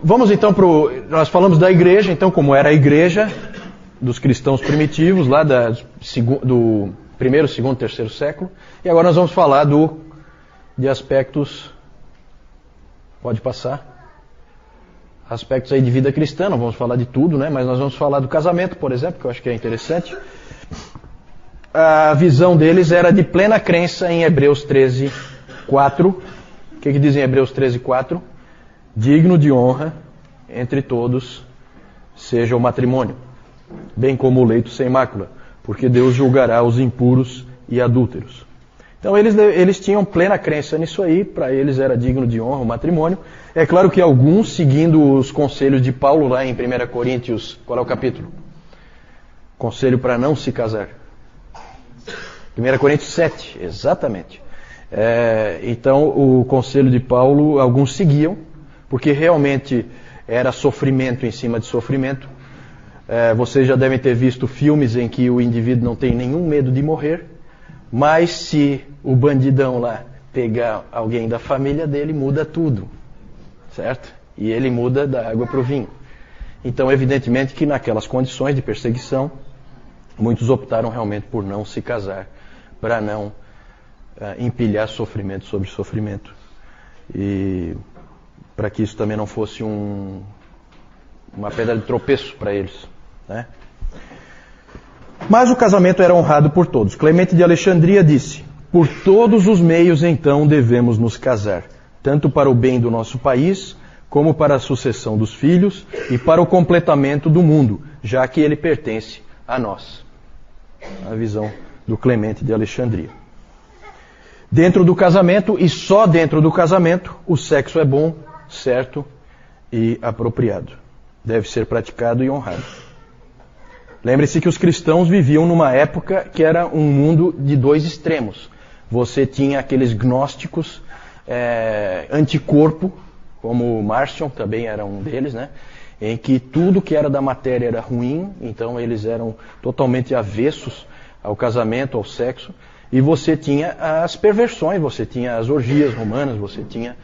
vamos então nós falamos da igreja, então como era a igreja dos cristãos primitivos, lá do primeiro, segundo, terceiro século. E agora nós vamos falar de aspectos, pode passar, aspectos aí de vida cristã, não vamos falar de tudo, né? Mas nós vamos falar do casamento, por exemplo, que eu acho que é interessante. A visão deles era de plena crença em Hebreus 13, 4. O que diz em Hebreus 13, 4? Digno de honra entre todos seja o matrimônio, bem como o leito sem mácula, porque Deus julgará os impuros e adúlteros. Então eles tinham plena crença nisso aí, para eles era digno de honra o matrimônio. É claro que alguns, seguindo os conselhos de Paulo lá em 1 Coríntios, qual é o capítulo? Conselho para não se casar. 1 Coríntios 7, exatamente. Então o conselho de Paulo, alguns seguiam, porque realmente era sofrimento em cima de sofrimento. Vocês já devem ter visto filmes em que o indivíduo não tem nenhum medo de morrer, mas se o bandidão lá pegar alguém da família dele, muda tudo, certo? E ele muda da água para o vinho. Então, evidentemente que naquelas condições de perseguição, muitos optaram realmente por não se casar, para não empilhar sofrimento sobre sofrimento. E para que isso também não fosse uma pedra de tropeço para eles, né? Mas o casamento era honrado por todos. Clemente de Alexandria disse: por todos os meios então devemos nos casar, tanto para o bem do nosso país, como para a sucessão dos filhos e para o completamento do mundo, já que ele pertence a nós. A visão do Clemente de Alexandria. Dentro do casamento, e só dentro do casamento, o sexo é bom, certo e apropriado. Deve ser praticado e honrado. Lembre-se que os cristãos viviam numa época que era um mundo de dois extremos. Você tinha aqueles gnósticos anticorpo, como o Marcion também era um deles, né? Em que tudo que era da matéria era ruim, então eles eram totalmente avessos ao casamento, ao sexo. E você tinha as perversões, você tinha as orgias romanas, você tinha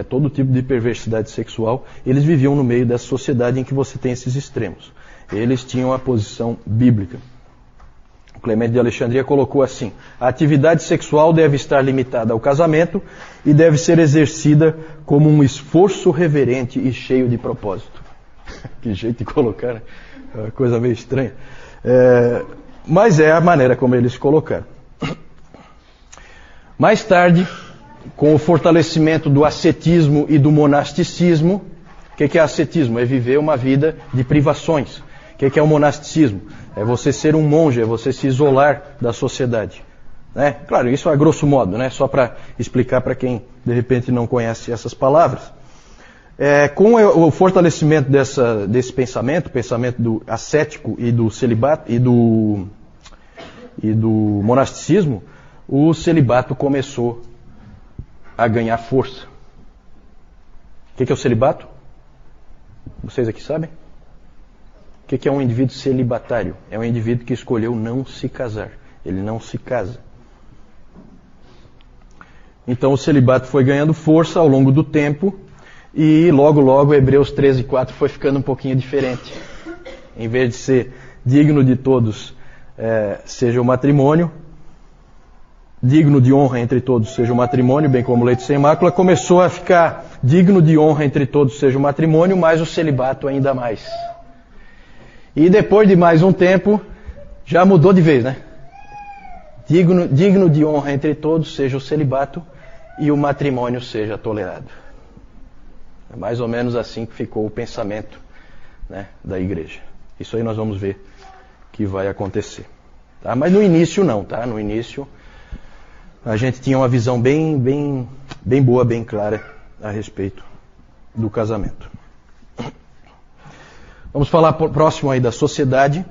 todo tipo de perversidade sexual. Eles viviam no meio dessa sociedade em que você tem esses extremos. Eles tinham a posição bíblica. O Clemente de Alexandria colocou assim: a atividade sexual deve estar limitada ao casamento e deve ser exercida como um esforço reverente e cheio de propósito. Que jeito de colocar, né? É uma coisa meio estranha. Mas é a maneira como eles colocaram. Mais tarde, com o fortalecimento do ascetismo e do monasticismo, o que é ascetismo? É viver uma vida de privações. O que é o monasticismo? É você ser um monge, é você se isolar da sociedade. Né? Claro, isso a grosso modo, né? Só para explicar para quem de repente não conhece essas palavras. Com o fortalecimento desse pensamento, o pensamento do ascético e do celibato e do monasticismo, o celibato começou a ganhar força. O que é o celibato? Vocês aqui sabem? O que é um indivíduo celibatário? É um indivíduo que escolheu não se casar. Ele não se casa. Então o celibato foi ganhando força ao longo do tempo e logo Hebreus 13, 4 foi ficando um pouquinho diferente. Em vez de ser digno de todos seja o matrimônio, digno de honra entre todos seja o matrimônio, bem como leito sem mácula, começou a ficar digno de honra entre todos seja o matrimônio, mas o celibato ainda mais. E depois de mais um tempo, já mudou de vez, né? Digno de honra entre todos seja o celibato e o matrimônio seja tolerado. É mais ou menos assim que ficou o pensamento, né, da igreja. Isso aí nós vamos ver que vai acontecer. Tá? Mas no início não, tá? No início a gente tinha uma visão bem boa, bem clara a respeito do casamento. Vamos falar próximo aí da sociedade.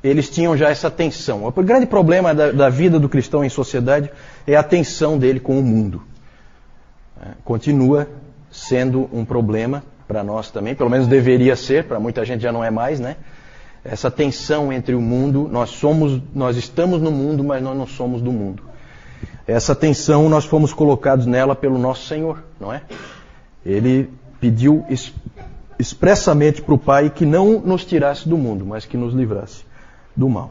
Eles tinham já essa tensão. O grande problema da vida do cristão em sociedade é a tensão dele com o mundo. Continua sendo um problema para nós também, pelo menos deveria ser, para muita gente já não é mais, né? Essa tensão entre o mundo, nós estamos no mundo, mas nós não somos do mundo. Essa tensão nós fomos colocados nela pelo nosso Senhor, não é? Ele pediu expressamente para o Pai que não nos tirasse do mundo, mas que nos livrasse do mal.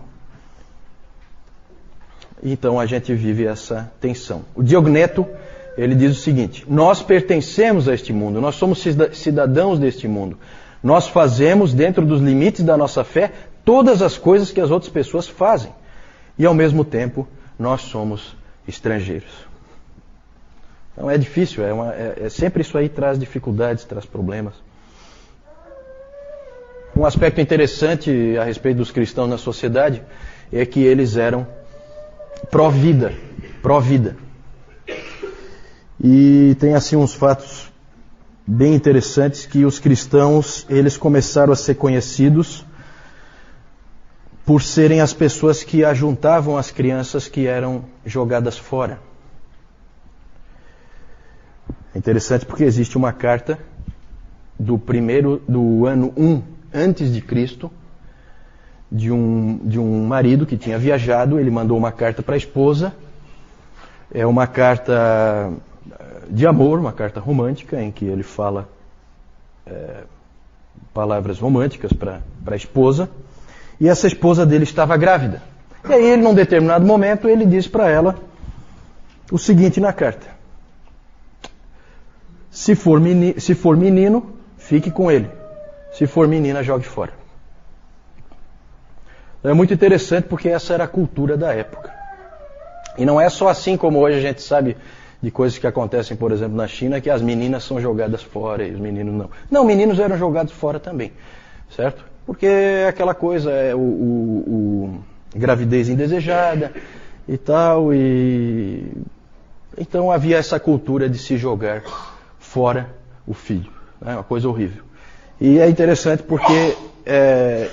Então a gente vive essa tensão. O Diogneto, ele diz o seguinte: nós pertencemos a este mundo, nós somos cidadãos deste mundo. Nós fazemos, dentro dos limites da nossa fé, todas as coisas que as outras pessoas fazem. E ao mesmo tempo, nós somos estrangeiros. Então é difícil, sempre isso aí traz dificuldades, traz problemas. Um aspecto interessante a respeito dos cristãos na sociedade é que eles eram pró-vida. E tem assim uns fatos bem interessantes que os cristãos, eles começaram a ser conhecidos por serem as pessoas que ajuntavam as crianças que eram jogadas fora. É interessante porque existe uma carta do ano 1 antes de Cristo, de um marido que tinha viajado. Ele mandou uma carta para a esposa. É uma carta de amor, uma carta romântica, em que ele fala palavras românticas para a esposa. E essa esposa dele estava grávida. E aí ele, num determinado momento, ele diz para ela o seguinte na carta: se for menino, fique com ele. Se for menina, jogue fora. É muito interessante porque essa era a cultura da época. E não é só assim como hoje a gente sabe de coisas que acontecem, por exemplo, na China, que as meninas são jogadas fora e os meninos não. Não, meninos eram jogados fora também, certo? Porque é aquela coisa, gravidez indesejada e tal, e então havia essa cultura de se jogar fora o filho. É uma coisa horrível. E é interessante porque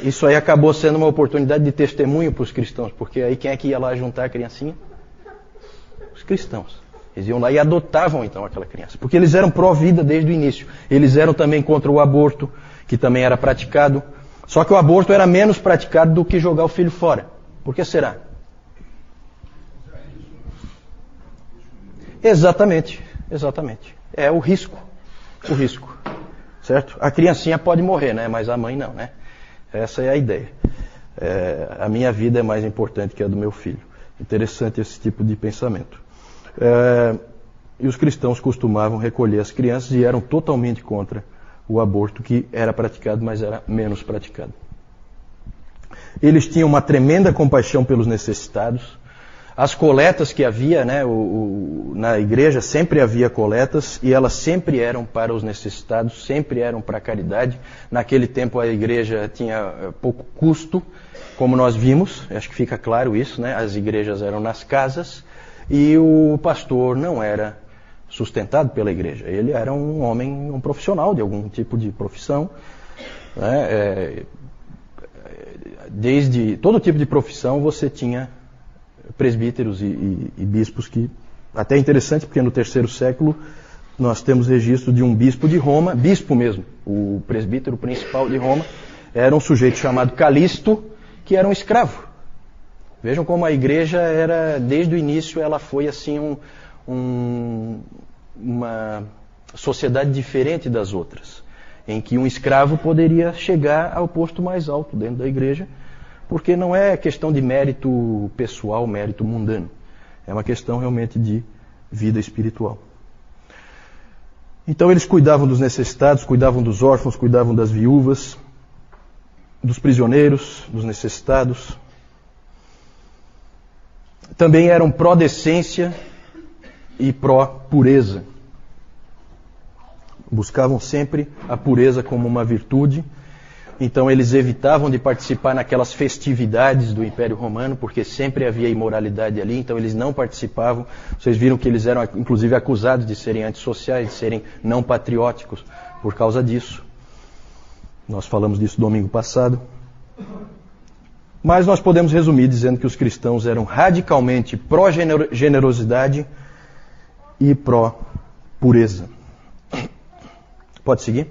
isso aí acabou sendo uma oportunidade de testemunho para os cristãos, porque aí quem é que ia lá juntar a criancinha? Os cristãos. Eles iam lá e adotavam então aquela criança, porque eles eram pró-vida desde o início. Eles eram também contra o aborto, que também era praticado. Só que o aborto era menos praticado do que jogar o filho fora. Por que será? Exatamente. É o risco. Certo? A criancinha pode morrer, né? Mas a mãe não, né? Essa é a ideia. A minha vida é mais importante que a do meu filho. Interessante esse tipo de pensamento. E os cristãos costumavam recolher as crianças e eram totalmente contra o aborto, que era praticado, mas era menos praticado. Eles tinham uma tremenda compaixão pelos necessitados. As coletas que havia, né, na igreja sempre havia coletas, e elas sempre eram para os necessitados, sempre eram para a caridade. Naquele tempo a igreja tinha pouco custo, como nós vimos, acho que fica claro isso, né? As igrejas eram nas casas e o pastor não era sustentado pela igreja. Ele era um homem, um profissional de algum tipo de profissão, né? Desde todo tipo de profissão você tinha presbíteros e bispos, que até é interessante porque no terceiro século nós temos registro de um bispo de Roma, bispo mesmo, o presbítero principal de Roma, era um sujeito chamado Calixto, que era um escravo. Vejam como a igreja era, desde o início, ela foi assim uma sociedade diferente das outras, em que um escravo poderia chegar ao posto mais alto dentro da igreja, porque não é questão de mérito pessoal, mérito mundano. É uma questão realmente de vida espiritual. Então eles cuidavam dos necessitados, cuidavam dos órfãos, cuidavam das viúvas, dos prisioneiros, dos necessitados. Também eram pró-decência e pró-pureza. Buscavam sempre a pureza como uma virtude. Então eles evitavam de participar naquelas festividades do Império Romano, porque sempre havia imoralidade ali, então eles não participavam. Vocês viram que eles eram inclusive acusados de serem antissociais, de serem não patrióticos por causa disso. Nós falamos disso domingo passado. Mas nós podemos resumir dizendo que os cristãos eram radicalmente pró-generosidade e pró-pureza. Pode seguir?